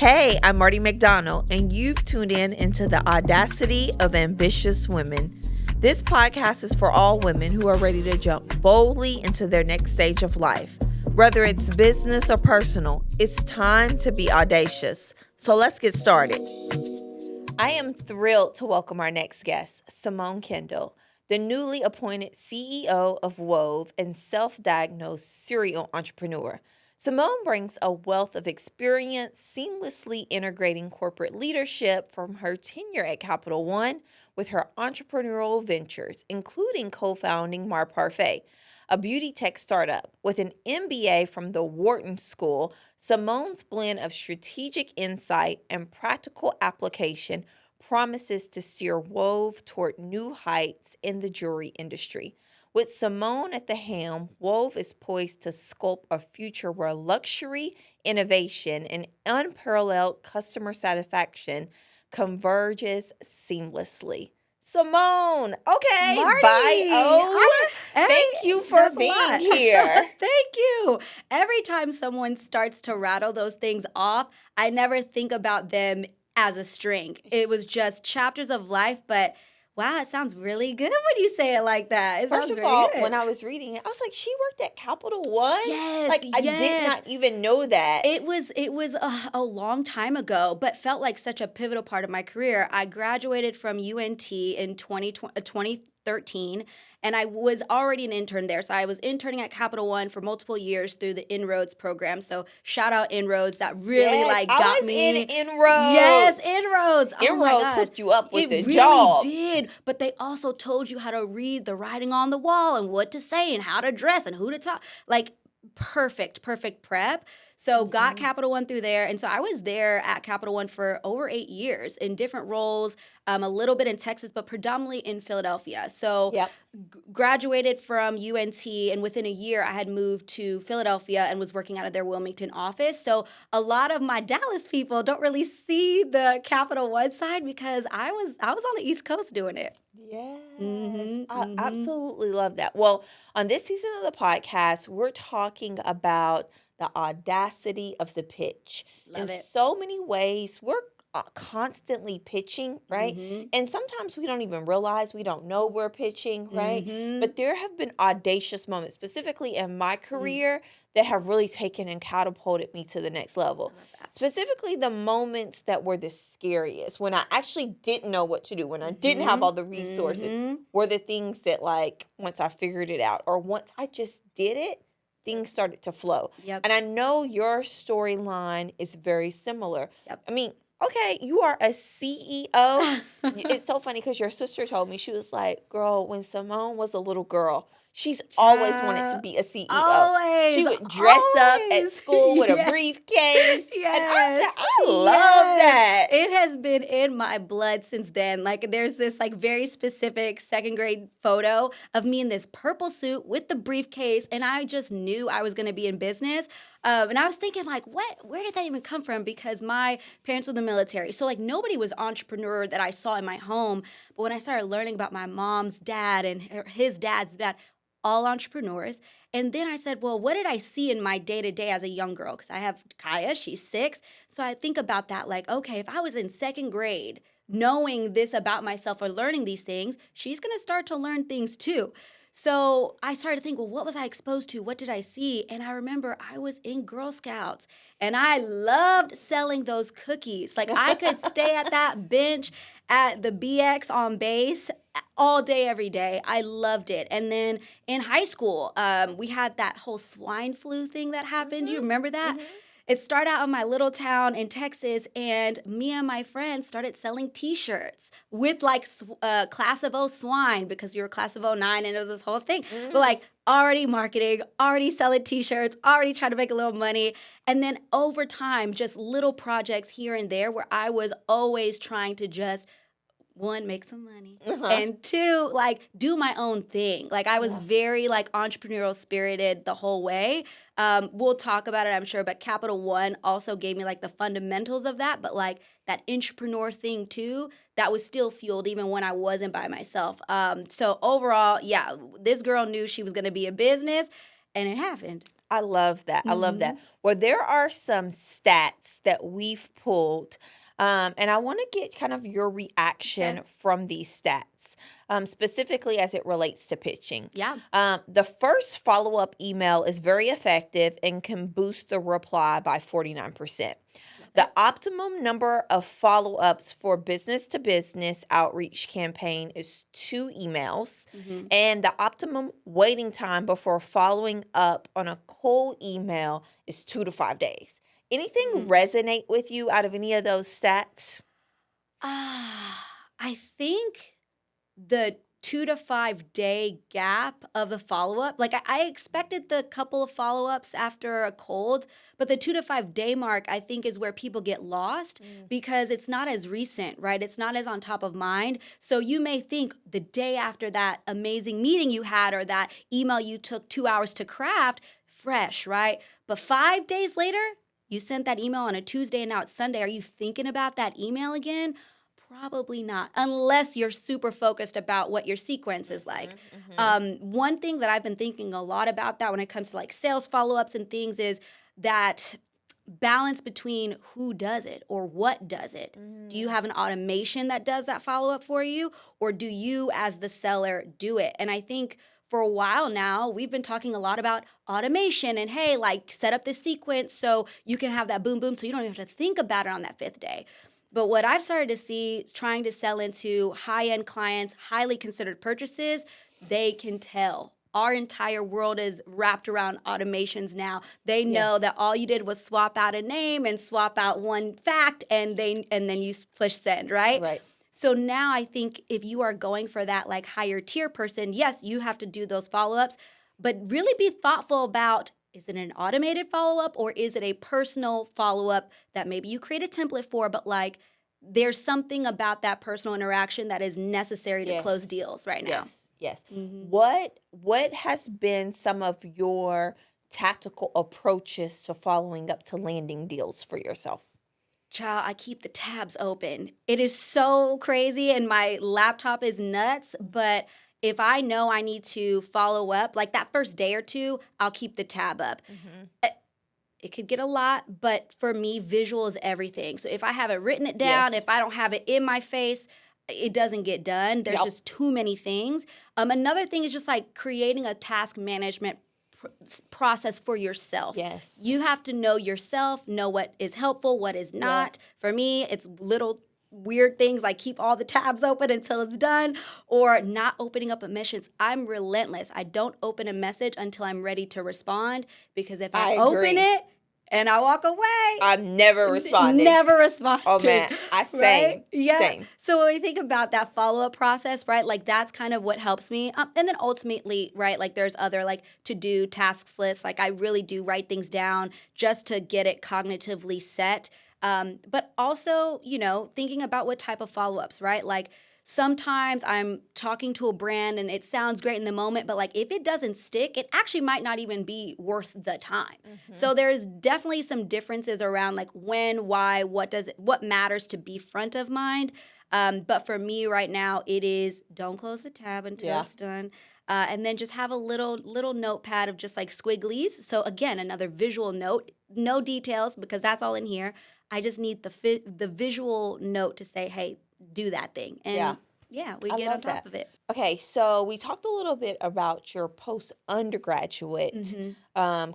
Hey, I'm Marty McDonald, and you've tuned in into the Audacity of Ambitious Women. This podcast is for all women who are ready to jump boldly into their next stage of life. Whether it's business or personal, it's time to be audacious. So let's get started. I am thrilled to welcome our next guest, Simone Kendle, the newly appointed CEO of Wove and self-diagnosed serial entrepreneur. Simone brings a wealth of experience seamlessly integrating corporate leadership from her tenure at Capital One with her entrepreneurial ventures, including co-founding Parfait, a beauty tech startup. With an MBA from the Wharton School, Simone's blend of strategic insight and practical application promises to steer Wove toward new heights in the jewelry industry. With Simone at the helm, Wove is poised to sculpt a future where luxury, innovation, and unparalleled customer satisfaction converges seamlessly. Simone, okay, Marty, thank you for being here. Thank you. Every time someone starts to rattle those things off, I never think about them as a string. It was just chapters of life, but wow, it sounds really good when you say it like that. First of all, when I was reading it, I was like, she worked at Capital One? Yes, I did not even know that. It was a long time ago, but felt like such a pivotal part of my career. I graduated from UNT in 2013, and I was already an intern there. So I was interning at Capital One for multiple years through the Inroads program. So shout out Inroads. That really got me. I was in Inroads. Yes, Inroads. Inroads hooked you up with the really jobs. It really did. But they also told you how to read the writing on the wall and what to say and how to dress and who to talk. Like perfect prep. So got Capital One through there. And so I was there at Capital One for over 8 years in different roles, a little bit in Texas, but predominantly in Philadelphia. So graduated from UNT, and within a year I had moved to Philadelphia and was working out of their Wilmington office. So a lot of my Dallas people don't really see the Capital One side because I was on the East Coast doing it. Yes, I absolutely love that. Well, on this season of the podcast, we're talking about the audacity of the pitch. Love it. So many ways, we're constantly pitching, right? And sometimes we don't even realize we don't know we're pitching, right? But there have been audacious moments, specifically in my career, that have really taken and catapulted me to the next level. Specifically, the moments that were the scariest, when I actually didn't know what to do, when I didn't have all the resources, were the things that, like, once I figured it out or once I just did it, things started to flow. And I know your storyline is very similar. I mean, okay, you are a CEO. It's so funny because your sister told me, she was like, girl, when Simone was a little girl, she's always wanted to be a CEO. Always. She would dress up at school with a briefcase. And I said, I love that. It has been in my blood since then. Like, there's this like very specific second grade photo of me in this purple suit with the briefcase, and I just knew I was going to be in business. And I was thinking, like, where did that even come from? Because my parents were in the military. So, like, nobody was entrepreneur that I saw in my home. But when I started learning about my mom's dad and his dad's dad, all entrepreneurs. And then I said, well, what did I see in my day-to-day as a young girl? Because I have Kaya, she's 6. So I think about that, like, okay, if I was in second grade knowing this about myself or learning these things, she's going to start to learn things too. So I started to think, well, what was I exposed to? What did I see? And I remember I was in Girl Scouts, and I loved selling those cookies. Like, I could stay at that bench at the BX on base all day, every day. I loved it. And then in high school, we had that whole swine flu thing that happened. Do you remember that? It started out in my little town in Texas, and me and my friends started selling T-shirts with, like, Class of 0 swine, because we were Class of 09, and it was this whole thing. But, like, already marketing, already selling T-shirts, already trying to make a little money. And then over time, just little projects here and there where I was always trying to just, 1, make some money, and 2, like, do my own thing. Like, I was very, like, entrepreneurial spirited the whole way. We'll talk about it, I'm sure, but Capital One also gave me, like, the fundamentals of that, but, like, that entrepreneur thing, too, that was still fueled even when I wasn't by myself. So overall, this girl knew she was going to be in business, and it happened. I love that. I love that. Well, there are some stats that we've pulled, and I want to get kind of your reaction Okay. from these stats, specifically as it relates to pitching. Yeah. The first follow up email is very effective and can boost the reply by 49%. The optimum number of follow ups for business to business outreach campaign is 2 emails, Mm-hmm. and the optimum waiting time before following up on a cold email is 2 to 5 days. Anything resonate with you out of any of those stats? I think the 2 to 5 day gap of the follow up, like I expected the couple of follow ups after a cold, but the 2 to 5 day mark, I think, is where people get lost because it's not as recent, right? It's not as on top of mind. So you may think the day after that amazing meeting you had or that email you took 2 hours to craft, fresh, right? But 5 days later, you sent that email on a Tuesday and now it's Sunday. Are you thinking about that email again? Probably not, unless you're super focused about what your sequence is like. One thing that I've been thinking a lot about that when it comes to like sales follow-ups and things is that balance between who does it or what does it. Do you have an automation that does that follow-up for you, or do you as the seller do it? And I think for a while now, we've been talking a lot about automation and, hey, like set up this sequence so you can have that boom, boom, so you don't even have to think about it on that 5th day. But what I've started to see trying to sell into high-end clients, highly considered purchases, they can tell. Our entire world is wrapped around automations now. They know that all you did was swap out a name and swap out one fact, and then you push send, right? Right. So now I think if you are going for that like higher tier person, yes, you have to do those follow-ups, but really be thoughtful about, is it an automated follow-up or is it a personal follow-up that maybe you create a template for, but like there's something about that personal interaction that is necessary to close deals right now. Yes. What has been some of your tactical approaches to following up to landing deals for yourself? Child, I keep the tabs open. It is so crazy and my laptop is nuts, but if I know I need to follow up, like that first day or two, I'll keep the tab up. It could get a lot, but for me, visual is everything. So if I haven't written it down, if I don't have it in my face, it doesn't get done. There's just too many things. Another thing is just like creating a task management process for yourself. Yes. You have to know yourself, know what is helpful, what is not. For me, it's little weird things like keep all the tabs open until it's done, or not opening up emissions. I'm relentless. I don't open a message until I'm ready to respond, because if I open it and I walk away, I'm never responding. Never responding. Oh man, same. Right? Yeah. Same. So when we think about that follow-up process, right, like that's kind of what helps me. And then ultimately, right, like there's other like to-do tasks lists. Like I really do write things down just to get it cognitively set. But also, you know, thinking about what type of follow-ups, right? Like sometimes I'm talking to a brand and it sounds great in the moment, but like if it doesn't stick, it actually might not even be worth the time. So there's definitely some differences around like when, why, what matters to be front of mind. But for me right now, it is don't close the tab until it's done. And then just have a little notepad of just like squigglies. So again, another visual note, no details because that's all in here. I just need the visual note to say, hey, do that thing. And we get on top of it. Okay, so we talked a little bit about your post-undergraduate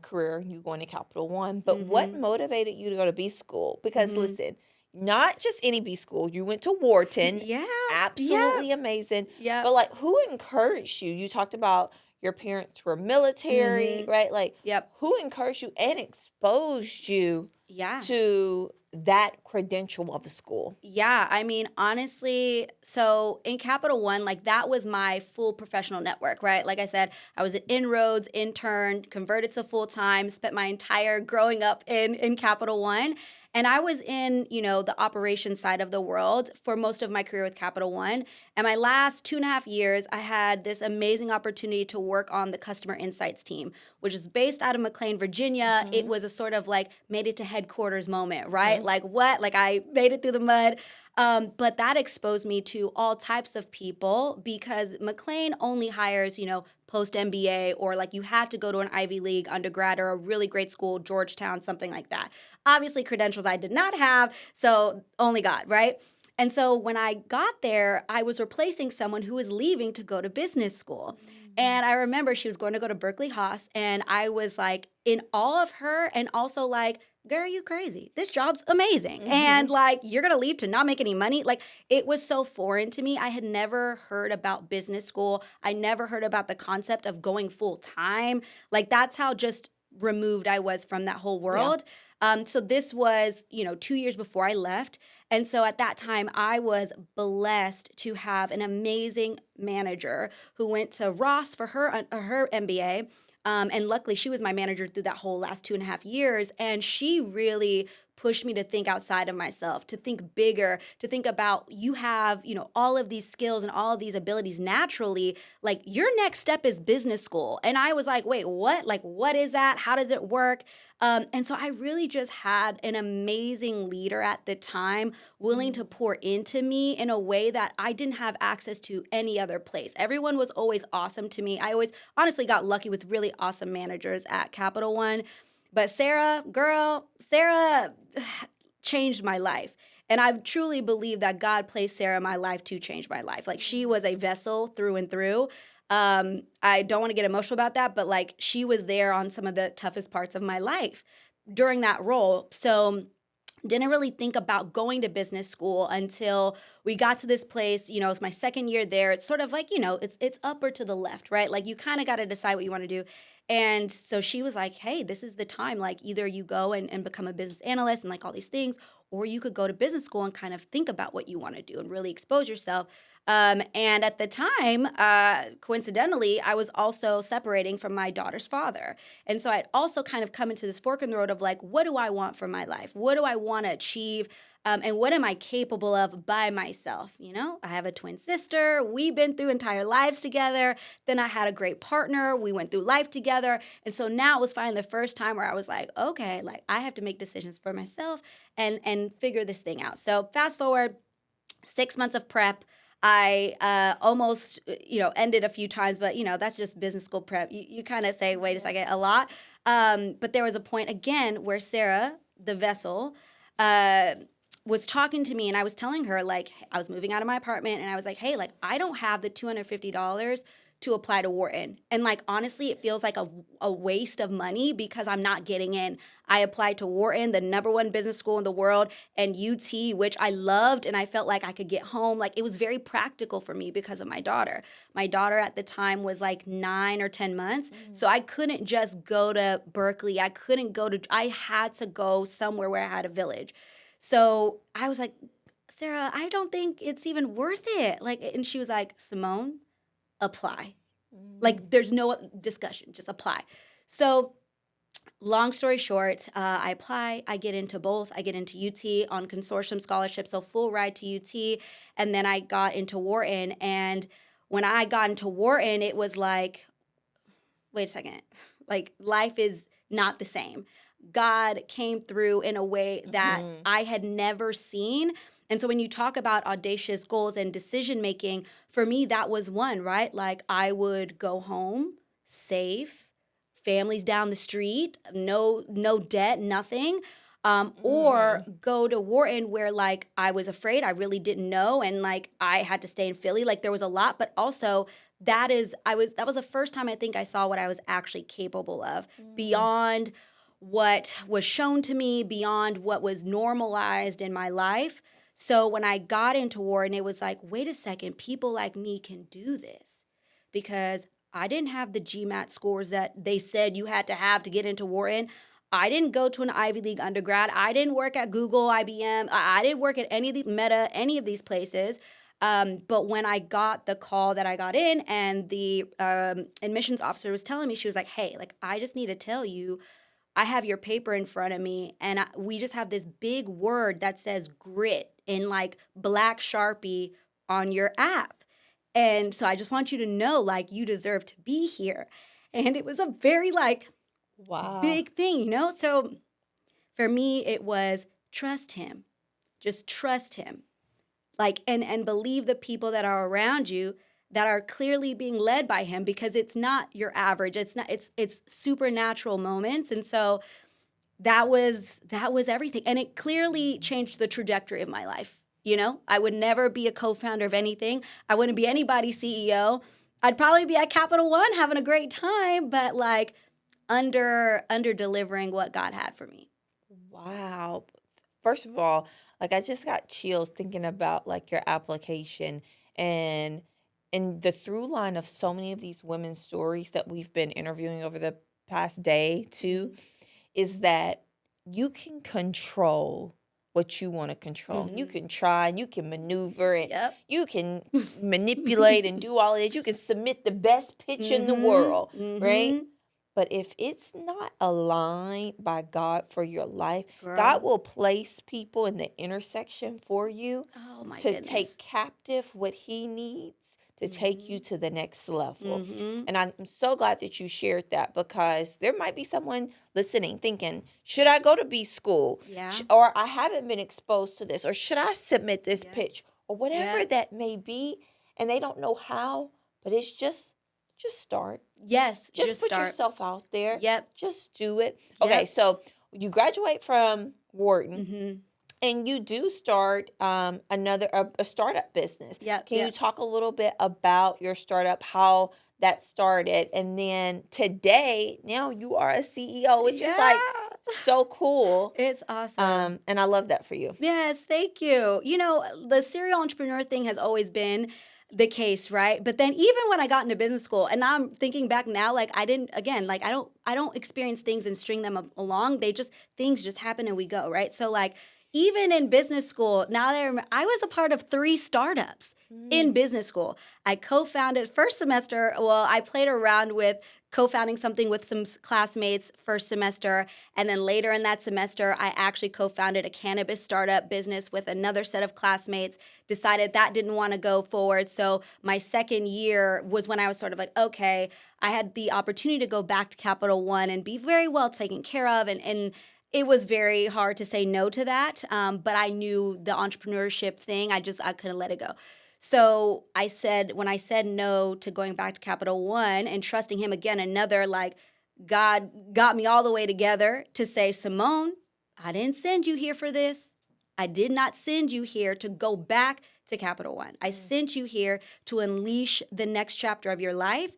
career, you going to Capital One, but what motivated you to go to B school? Because listen, not just any B school. You went to Wharton. Absolutely amazing. But like, who encouraged you? You talked about your parents were military, right? Like, who encouraged you and exposed you to that credential of the school? Yeah, I mean, honestly, so in Capital One, like that was my full professional network, right? Like I said, I was an inroads intern, converted to full-time, spent my entire growing up in Capital One. And I was in, you know, the operations side of the world for most of my career with Capital One. And my last 2.5 years, I had this amazing opportunity to work on the customer insights team, which is based out of McLean, Virginia. It was a sort of like made it to headquarters moment, right? Like what? Like I made it through the mud. But that exposed me to all types of people because McLean only hires, you know, post MBA, or like you had to go to an Ivy League undergrad or a really great school, Georgetown, something like that. Obviously, credentials I did not have, so only God, right? And so when I got there, I was replacing someone who was leaving to go to business school. And I remember she was going to go to Berkeley Haas, and I was like in awe of her, and also like, girl, you crazy. This job's amazing. And like, you're going to leave to not make any money. Like, it was so foreign to me. I had never heard about business school. I never heard about the concept of going full time. Like, that's how just removed I was from that whole world. So this was, 2 years before I left. And so at that time, I was blessed to have an amazing manager who went to Ross for her MBA. And luckily, she was my manager through that whole last 2.5 years. And she really pushed me to think outside of myself, to think bigger, to think about you have, all of these skills and all of these abilities naturally. Like, your next step is business school. And I was like, wait, what? Like, what is that? How does it work? And so I really just had an amazing leader at the time willing to pour into me in a way that I didn't have access to any other place. Everyone was always awesome to me. I always honestly got lucky with really awesome managers at Capital One. But Sarah changed my life. And I truly believe that God placed Sarah in my life to change my life. Like, she was a vessel through and through. I don't want to get emotional about that, but like, she was there on some of the toughest parts of my life during that role. So didn't really think about going to business school until we got to this place. It's my second year there. It's sort of like, it's up or to the left, right? Like, you kind of got to decide what you want to do. And so she was like, hey, this is the time. Like, either you go and become a business analyst and like all these things, or you could go to business school and kind of think about what you want to do and really expose yourself. And at the time, coincidentally, I was also separating from my daughter's father. And so I'd also kind of come into this fork in the road of like, what do I want for my life? What do I want to achieve? And what am I capable of by myself? I have a twin sister. We've been through entire lives together. Then I had a great partner. We went through life together. And so now it was finally the first time where I was like, okay, like, I have to make decisions for myself and figure this thing out. So fast forward 6 months of prep. I almost, ended a few times, but, that's just business school prep. You kind of say, wait a second, a lot. But there was a point, again, where Sarah, the vessel, was talking to me, and I was telling her, like, I was moving out of my apartment, and I was like, hey, like, I don't have the $250 to apply to Wharton. And like, honestly, it feels like a waste of money because I'm not getting in. I applied to Wharton, the #1 business school in the world, and UT, which I loved, and I felt like I could get home. Like, it was very practical for me because of my daughter. My daughter at the time was like 9 or 10 months. So I couldn't just go to Berkeley. I had to go somewhere where I had a village. So I was like, Sarah, I don't think it's even worth it. Like, and she was like, Simone, apply. Like, there's no discussion, just apply. So long story short, I apply, I get into both. I get into UT on consortium scholarship, so full ride to UT. And then I got into Wharton. And when I got into Wharton, it was like, wait a second, like, life is not the same. God came through in a way that I had never seen. And so when you talk about audacious goals and decision making, for me, that was one, right? Like, I would go home, safe, families down the street, no debt, nothing. Or go to Wharton where, like, I was afraid, I really didn't know, and like, I had to stay in Philly. Like, there was a lot, but also that was the first time I think I saw what I was actually capable of beyond what was shown to me, beyond what was normalized in my life. So when I got into Wharton, it was like, wait a second, people like me can do this, because I didn't have the GMAT scores that they said you had to get into Wharton. I didn't go to an Ivy League undergrad. I didn't work at Google, IBM. I didn't work at any of the Meta, any of these places. But when I got the call that I got in, and the admissions officer was telling me, she was like, hey, like, I just need to tell you, I have your paper in front of me, and we just have this big word that says grit in like black Sharpie on your app. And so I just want you to know, like, you deserve to be here. And it was a very like big thing, So for me, it was trust him. Just trust him. Like, and believe the people that are around you that are clearly being led by him, because it's not your average. It's supernatural moments. And so that was everything. And it clearly changed the trajectory of my life. I would never be a co-founder of anything. I wouldn't be anybody's CEO. I'd probably be at Capital One having a great time, but like under delivering what God had for me. Wow. First of all, like I just got chills thinking about like your application and the through line of so many of these women's stories that we've been interviewing over the past day too, is that you can control what you want to control. You can try and you can maneuver and Yep. you can manipulate and do all of it. You can submit the best pitch in the world, right? But if it's not aligned by God for your life, Girl. God will place people in the intersection for you Oh my to goodness. take captive what he needs to take you to the next level. And I'm so glad that you shared that, because there might be someone listening thinking, should I go to B school? Yeah. Or I haven't been exposed to this, or should I submit this Yeah. pitch, or whatever Yeah. that may be, and they don't know how, but it's just start. Yes. Just put start. yourself out there. Yep. Just do it. Okay, Yep. so you graduate from Wharton, and you do start a startup business. Yep. Can you talk a little bit about your startup, how that started, and then today, now you are a CEO, which is like so cool. It's awesome. And I love that for you. Yes, thank you. The serial entrepreneur thing has always been the case, right? But then even when I got into business school, and now I'm thinking back now, like I don't experience things and string them along. Things just happen and we go, right? So like even in business school, now that I remember, I was a part of 3 startups in business school. I co-founded first semester. Well, I played around with co-founding something with some classmates first semester. And then later in that semester, I actually co-founded a cannabis startup business with another set of classmates, decided that didn't want to go forward. So my second year was when I was sort of like, okay, I had the opportunity to go back to Capital One and be very well taken care of. And it was very hard to say no to that. But I knew the entrepreneurship thing, I couldn't let it go. So when I said no to going back to Capital One and trusting him again, another like God got me all the way together to say, Simone, I didn't send you here for this. I did not send you here to go back to Capital One. I sent you here to unleash the next chapter of your life.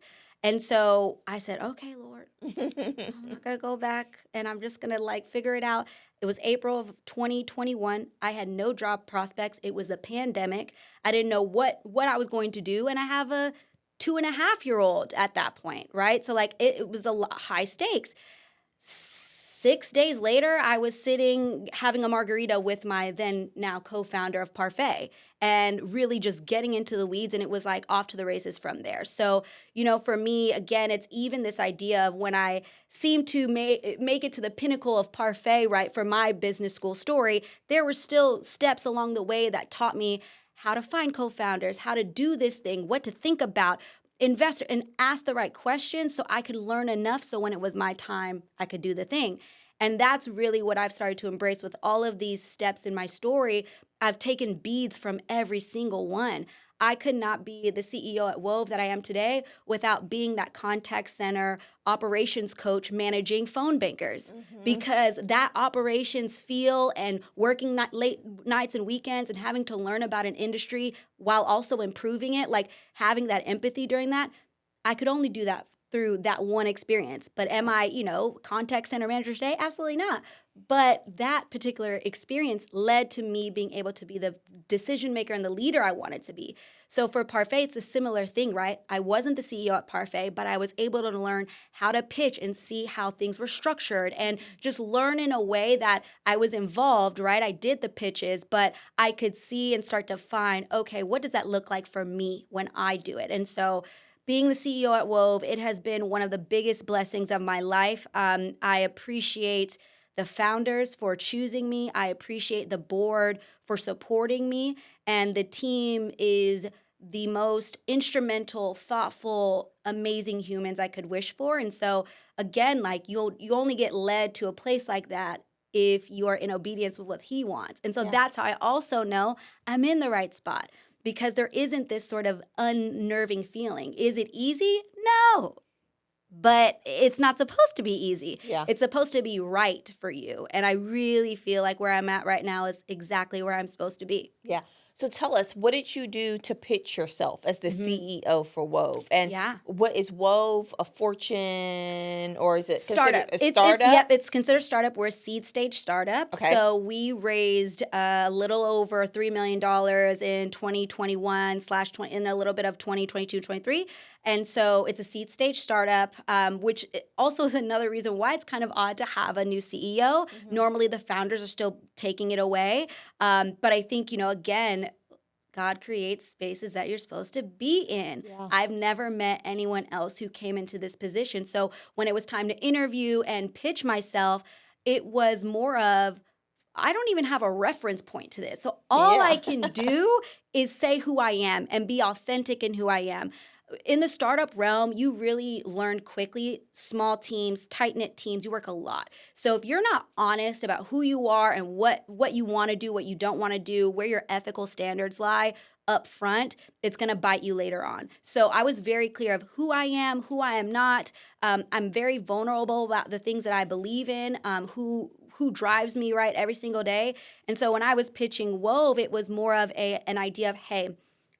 And so I said, okay, Lord, I'm not going to go back and I'm just going to like figure it out. It was April of 2021. I had no job prospects. It was a pandemic. I didn't know what I was going to do. And I have a 2.5-year-old at that point, right? So like it was a lot, high stakes. 6 days later, I was sitting having a margarita with my then now co-founder of Parfait and really just getting into the weeds, and it was like off to the races from there. So, for me, again, it's even this idea of when I seem to make it to the pinnacle of Parfait, right, for my business school story, there were still steps along the way that taught me how to find co-founders, how to do this thing, what to think about, investor, and ask the right questions so I could learn enough so when it was my time, I could do the thing. And that's really what I've started to embrace with all of these steps in my story. I've taken beads from every single one. I could not be the CEO at Wove that I am today without being that contact center operations coach managing phone bankers, because that operations feel and working late nights and weekends and having to learn about an industry while also improving it, like having that empathy during that, I could only do that through that one experience. But am I, contact center manager today? Absolutely not. But that particular experience led to me being able to be the decision maker and the leader I wanted to be. So for Parfait, it's a similar thing, right? I wasn't the CEO at Parfait, but I was able to learn how to pitch and see how things were structured and just learn in a way that I was involved, right? I did the pitches, but I could see and start to find, okay, what does that look like for me when I do it? And so being the CEO at Wove, it has been one of the biggest blessings of my life. I appreciate the founders for choosing me. I appreciate the board for supporting me. And the team is the most instrumental, thoughtful, amazing humans I could wish for. And so, again, like you only get led to a place like that if you are in obedience with what he wants. And so that's how I also know I'm in the right spot. because there isn't this sort of unnerving feeling. Is it easy? No. But it's not supposed to be easy. Yeah. It's supposed to be right for you. And I really feel like where I'm at right now is exactly where I'm supposed to be. Yeah. So tell us, what did you do to pitch yourself as the CEO for Wove? And what is Wove, a fortune, or is it startup? Considered a startup? It's considered startup. We're a seed stage startup. Okay. So we raised a little over $3 million in 2021 / in a little bit of 2022, 23. And so it's a seed stage startup, which also is another reason why it's kind of odd to have a new CEO. Normally the founders are still taking it away. But I think, again, God creates spaces that you're supposed to be in. Yeah. I've never met anyone else who came into this position. So when it was time to interview and pitch myself, it was more of, I don't even have a reference point to this. So all I can do is say who I am and be authentic in who I am. In the startup realm, you really learn quickly, small teams, tight-knit teams, you work a lot. So if you're not honest about who you are and what you want to do, what you don't want to do, where your ethical standards lie up front, it's going to bite you later on. So I was very clear of who I am not. I'm very vulnerable about the things that I believe in, who drives me right every single day. And so when I was pitching Wove, it was more of an idea of, hey,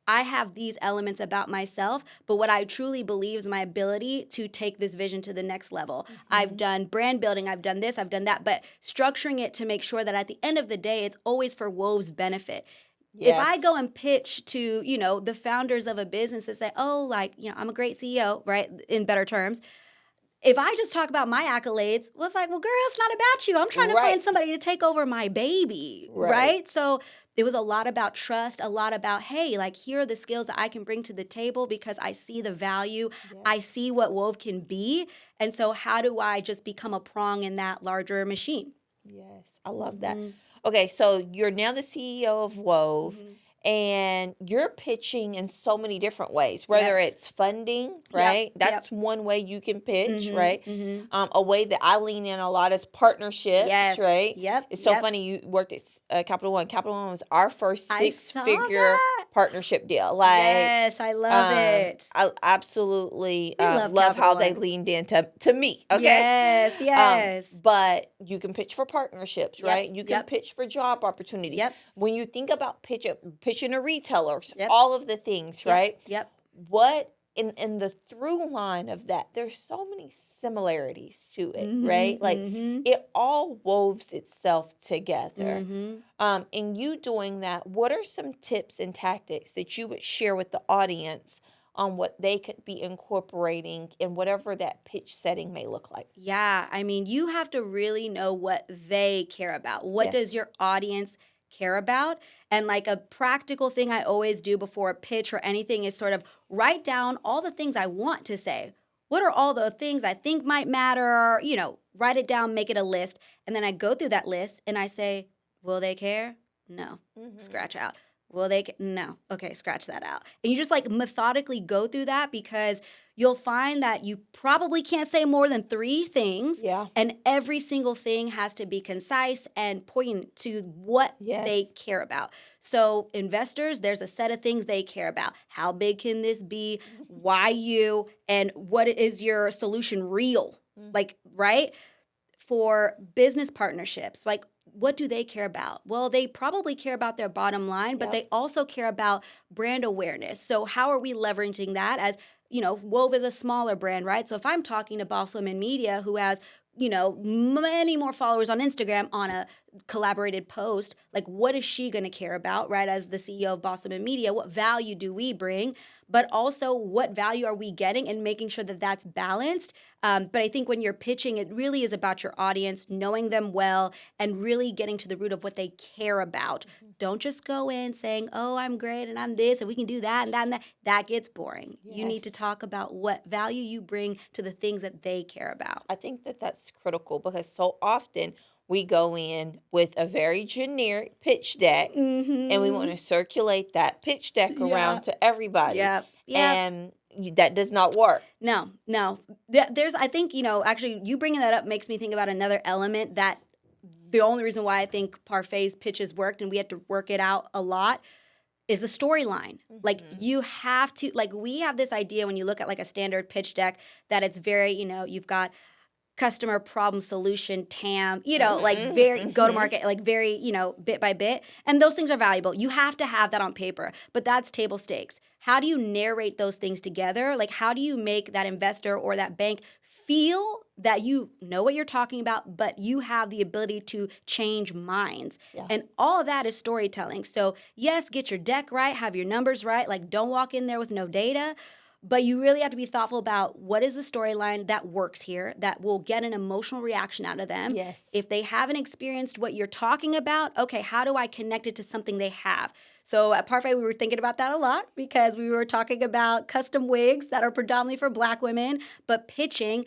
I have these elements about myself, but what I truly believe is my ability to take this vision to the next level. I've done brand building, I've done this, I've done that, but structuring it to make sure that at the end of the day, it's always for Wove's benefit. If I go and pitch to, the founders of a business and say, I'm a great CEO, right, in better terms, if I just talk about my accolades, well, it's like, well, girl, it's not about you. I'm trying to find somebody to take over my baby, right? So it was a lot about trust, a lot about, hey, here are the skills that I can bring to the table because I see the value. Yes. I see what Wove can be. And so how do I just become a prong in that larger machine? Yes, I love that. Okay, so you're now the CEO of Wove. And you're pitching in so many different ways, whether it's funding, right? That's one way you can pitch, right? A way that I lean in a lot is partnerships, right? It's so funny. You worked at Capital One. Capital One was our first six-figure partnership deal. Yes, I love it. I absolutely love how they leaned into me, okay? Yes. But you can pitch for partnerships, right? You can pitch for job opportunities. When you think about pitching a retailer, all of the things, right? What in the through line of that, there's so many similarities to it, right? It all woves itself together. In you doing that, what are some tips and tactics that you would share with the audience on what they could be incorporating in whatever that pitch setting may look like? Yeah, I mean, you have to really know what they care about. What does your audience care about? And a practical thing I always do before a pitch or anything is sort of write down all the things I want to say. What are all the things I think might matter? Write it down, make it a list. And then I go through that list and I say, will they care? No. Scratch out. Will they? No. Okay, scratch that out. And you just methodically go through that because you'll find that you probably can't say more than 3 things. And every single thing has to be concise and point to what they care about. So investors, there's a set of things they care about. How big can this be? Why you? And what is your solution real? Right? For business partnerships, what do they care about? Well, they probably care about their bottom line, but they also care about brand awareness. So how are we leveraging that as, Wove is a smaller brand, right? So if I'm talking to Boss Women Media, who has, many more followers on Instagram on a collaborated post, what is she going to care about, right? As the CEO of Boss Women Media, what value do we bring? But also what value are we getting and making sure that that's balanced? But I think when you're pitching, it really is about your audience, knowing them well, and really getting to the root of what they care about. Don't just go in saying, oh, I'm great and I'm this and we can do that and that and that. That gets boring. You need to talk about what value you bring to the things that they care about. I think that that's critical because so often we go in with a very generic pitch deck and we want to circulate that pitch deck around to everybody. And that does not work. No. There's, I think, actually you bringing that up makes me think about another element that the only reason why I think Parfait's pitches worked and we had to work it out a lot. is the storyline. Like you have to, like we have this idea when you look at like a standard pitch deck that it's very, you've got customer problem solution, TAM, like very go to market, like very, bit by bit. And those things are valuable. You have to have that on paper, but that's table stakes. How do you narrate those things together? Like how do you make that investor or that bank feel that you know what you're talking about, but you have the ability to change minds? Yeah. And all of that is storytelling. So yes, get your deck right, have your numbers right. Like don't walk in there with no data. But you really have to be thoughtful about what is the storyline that works here, that will get an emotional reaction out of them. Yes. If they haven't experienced what you're talking about, okay, how do I connect it to something they have? So at Parfait, we were thinking about that a lot because we were talking about custom wigs that are predominantly for Black women, but pitching,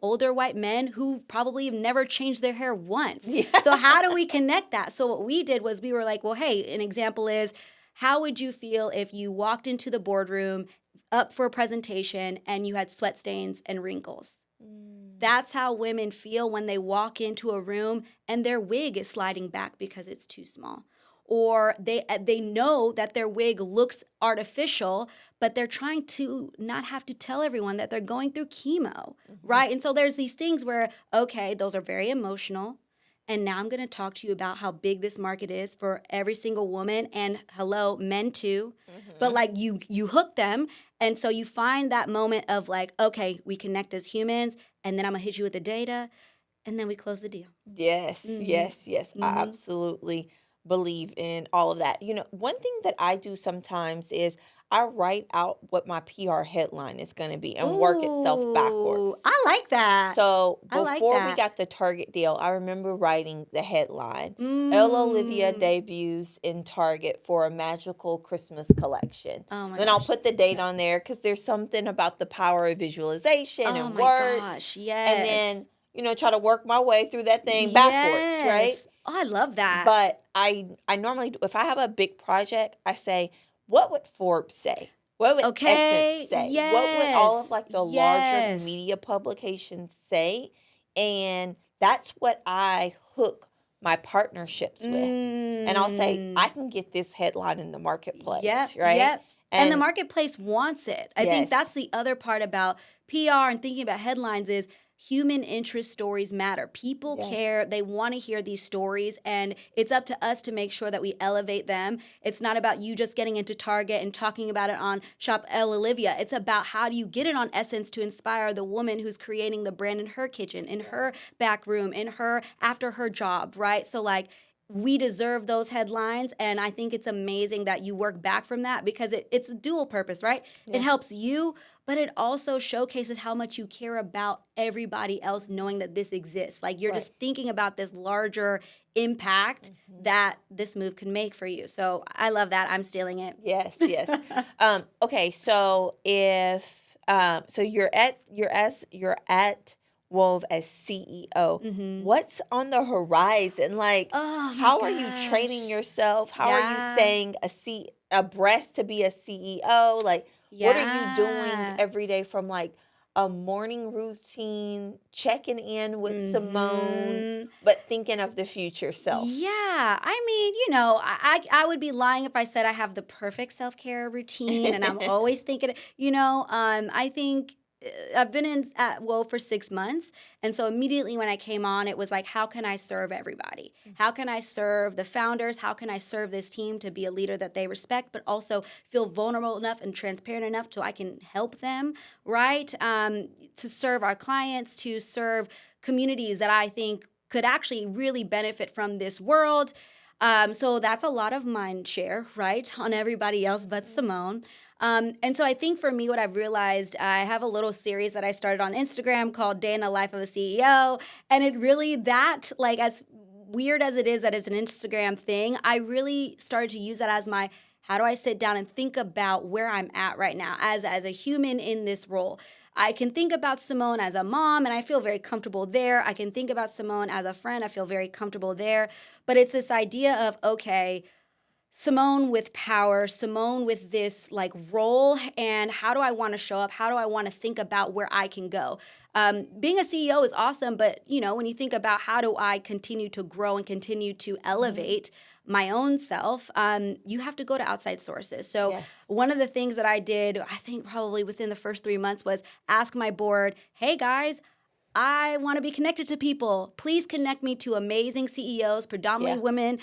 older white men who probably have never changed their hair once. Yeah. So how do we connect that? So what we did was we were like, well, hey, an example is, how would you feel if you walked into the boardroom up for a presentation and you had sweat stains and wrinkles? That's how women feel when they walk into a room and their wig is sliding back because it's too small. Or they know that their wig looks artificial, but they're trying to not have to tell everyone that they're going through chemo, right? And so there's these things where, okay, those are very emotional. And now I'm going to talk to you about how big this market is for every single woman, and hello, men too. But like you hook them. And so you find that moment of like, okay, we connect as humans, and then I'm going to hit you with the data, and then we close the deal. Yes, yes. I absolutely believe in all of that. One thing that I do sometimes is I write out what my PR headline is going to be and work itself backwards. I like that. So before we got the Target deal, I remember writing the headline. Elle Olivia debuts in Target for a magical Christmas collection. Oh my then gosh. I'll put the date on there because there's something about the power of visualization and Oh my words. gosh, yes. And then, try to work my way through that thing backwards, right? Oh, I love that. But I normally do, if I have a big project, I say, what would Forbes say? What would Essence say? Yes. What would all of like the larger media publications say? And that's what I hook my partnerships with. And I'll say, I can get this headline in the marketplace, right? Yep. And the marketplace wants it. I think that's the other part about PR and thinking about headlines is human interest stories matter. People care. They want to hear these stories, and it's up to us to make sure that we elevate them. It's not about you just getting into Target and talking about it on Shop Elle Olivia. It's about how do you get it on Essence to inspire the woman who's creating the brand in her kitchen, in her back room, after her job, right? So like, we deserve those headlines, and I think it's amazing that you work back from that because it's a dual purpose, right? Yeah. It helps you, but it also showcases how much you care about everybody else knowing that this exists. Like you're just thinking about this larger impact that this move can make for you. So I love that. I'm stealing it. Yes. Okay, so if you're at Wove as CEO. What's on the horizon? Like, how are you training yourself? How are you staying abreast to be a CEO? Like, what are you doing every day from like a morning routine, checking in with Simone, but thinking of the future self? Yeah. I mean, I would be lying if I said I have the perfect self-care routine and I'm always thinking, I think I've been at Wove for 6 months. And so immediately when I came on, it was like, how can I serve everybody? How can I serve the founders? How can I serve this team to be a leader that they respect, but also feel vulnerable enough and transparent enough so I can help them, right? To serve our clients, to serve communities that I think could actually really benefit from this world. So that's a lot of mind share, right, on everybody else but Simone. And so I think for me, what I've realized, I have a little series that I started on Instagram called Day in the Life of a CEO. And it really, that, like, as weird as it is that it's an Instagram thing, I really started to use that as my, how do I sit down and think about where I'm at right now as a human in this role? I can think about Simone as a mom, and I feel very comfortable there. I can think about Simone as a friend. I feel very comfortable there. But it's this idea of, okay, Simone with power, Simone with this like role, and how do I want to show up? How do I want to think about where I can go? Being a CEO is awesome, but when you think about how do I continue to grow and continue to elevate, my own self, you have to go to outside sources. So Yes. one of the things that I did, I think probably within the first 3 months, was ask my board, hey guys, I want to be connected to people. Please connect me to amazing CEOs, predominantly Yeah. women,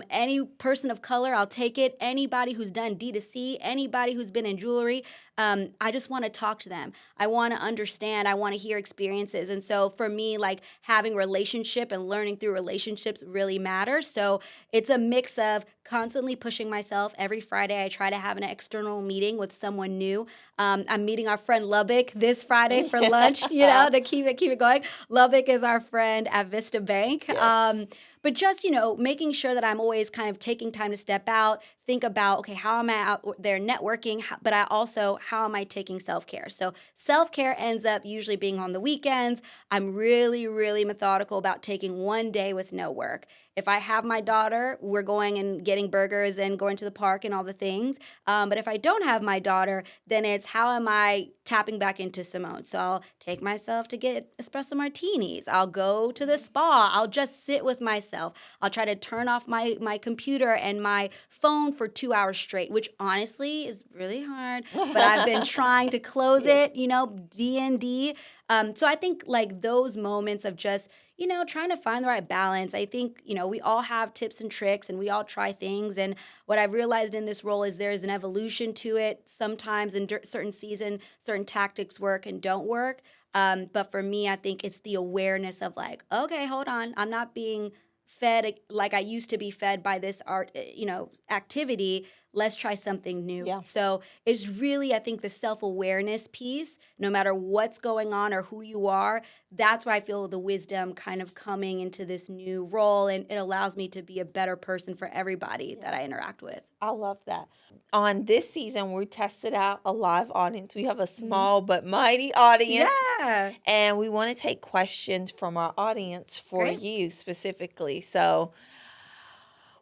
any person of color, I'll take it. Anybody who's done D2C, anybody who's been in jewelry. I just want to talk to them. I want to understand. I want to hear experiences. And so for me, like having relationship and learning through relationships really matters. So it's a mix of constantly pushing myself. Every Friday, I try to have an external meeting with someone new. I'm meeting our friend Lubbock this Friday for lunch, to keep it going. Lubbock is our friend at Vista Bank. Yes. But just, making sure that I'm always kind of taking time to step out, think about, okay, how am I out there networking? But how am I taking self-care? So self-care ends up usually being on the weekends. I'm really, really methodical about taking one day with no work. If I have my daughter, we're going and getting burgers and going to the park and all the things. But if I don't have my daughter, then it's how am I tapping back into Simone? So I'll take myself to get espresso martinis. I'll go to the spa. I'll just sit with myself. I'll try to turn off my computer and my phone for 2 hours straight, which honestly is really hard. But I've been trying to close it, D&D. So I think like those moments of just, trying to find the right balance. I think, we all have tips and tricks and we all try things. And what I've realized in this role is there is an evolution to it. Sometimes in certain season, certain tactics work and don't work. But for me, I think it's the awareness of like, okay, hold on. I'm not being fed like I used to be fed by this art, activity. Let's try something new. Yeah. So it's really, I think, the self-awareness piece, no matter what's going on or who you are, that's where I feel the wisdom kind of coming into this new role. And it allows me to be a better person for everybody that I interact with. I love that. On this season, we tested out a live audience. We have a small but mighty audience. Yeah. And we want to take questions from our audience for Great. you specifically. So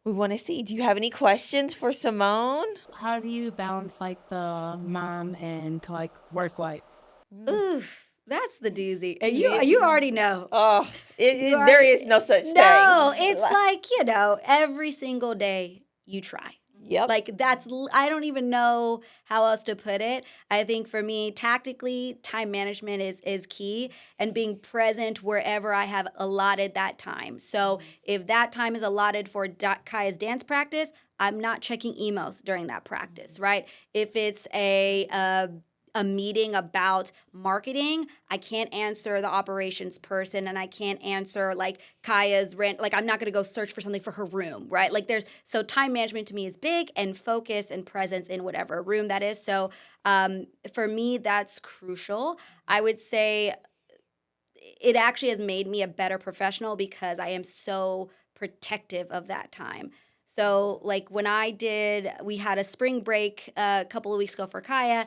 we want to see, do you have any questions for Simone? How do you balance like the mom and like work life? Oof, that's the doozy. And you already know. Oh, there is no such thing. No, it's like, every single day you try. Yep. Like I don't even know how else to put it. I think for me, tactically, time management is key and being present wherever I have allotted that time. So if that time is allotted for Kaya's dance practice, I'm not checking emails during that practice, right? If it's a meeting about marketing, I can't answer the operations person and I can't answer like Kaya's rent. Like I'm not going to go search for something for her room, right? Like so time management to me is big and focus and presence in whatever room that is. So for me, that's crucial. I would say it actually has made me a better professional because I am so protective of that time. So like when we had a spring break a couple of weeks ago for Kaya.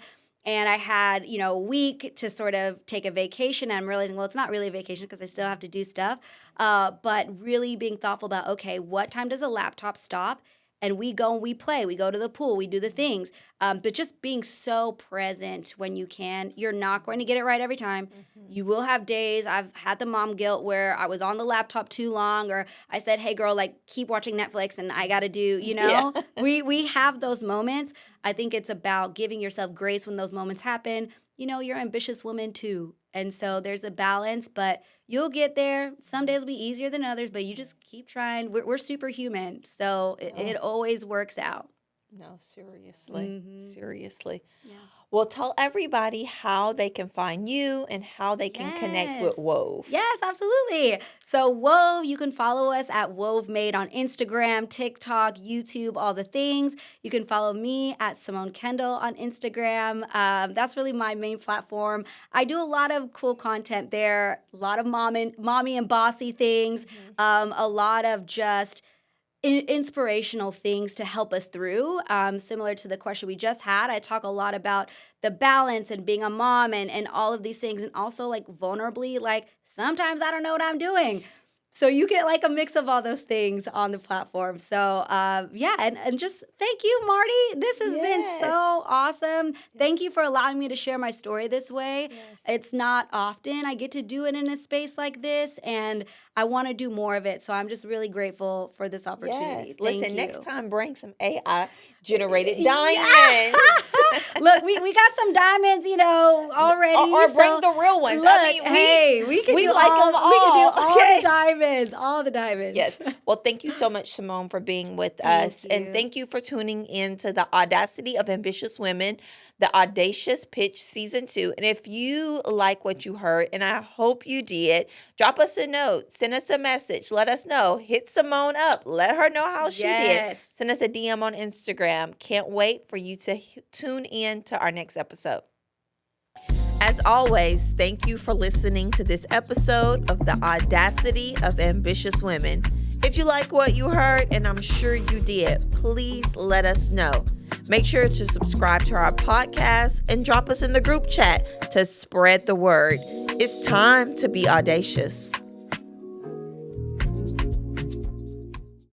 And I had, a week to sort of take a vacation. And I'm realizing, well, it's not really a vacation because I still have to do stuff. But really being thoughtful about, okay, what time does a laptop stop? And we go and we play. We go to the pool. We do the things. But just being so present when you can. You're not going to get it right every time. Mm-hmm. You will have days. I've had the mom guilt where I was on the laptop too long. Or I said, hey, girl, like keep watching Netflix and I got to do, Yeah. We have those moments. I think it's about giving yourself grace when those moments happen. You're an ambitious woman too. And so there's a balance, but you'll get there. Some days will be easier than others, but you just keep trying. We're superhuman, so it always works out. No, seriously. Mm-hmm. Seriously. Yeah. Well, tell everybody how they can find you and how they can connect with Wove. Yes, absolutely. So Wove, you can follow us at Wove Made on Instagram, TikTok, YouTube, all the things. You can follow me at Simone Kendle on Instagram. That's really my main platform. I do a lot of cool content there, a lot of mommy and bossy things, a lot of just inspirational things to help us through. Similar to the question we just had, I talk a lot about the balance and being a mom and all of these things. And also like vulnerably, like sometimes I don't know what I'm doing. So you get like a mix of all those things on the platform. So and just thank you, Marty. This has been so awesome. Thank you for allowing me to share my story this way. It's not often I get to do it in a space like this, and I want to do more of it. So I'm just really grateful for this opportunity. Listen, next time bring some AI generated diamonds. Look, we got some diamonds, already. Or bring the real ones. Look, we can we do like all, them all. We can do all Okay. the diamonds, all the diamonds. Yes. Well, thank you so much, Simone, for being with us. And thank you for tuning in to the Audacity of Ambitious Women, the Audacious Pitch Season 2. And if you like what you heard, and I hope you did, drop us a note, send us a message, let us know, hit Simone up, let her know how she did. Send us a DM on Instagram. Can't wait for you to tune in to our next episode. As always, thank you for listening to this episode of the Audacity of Ambitious Women. If you like what you heard, and I'm sure you did, please let us know. Make sure to subscribe to our podcast and drop us in the group chat to spread the word. It's time to be audacious.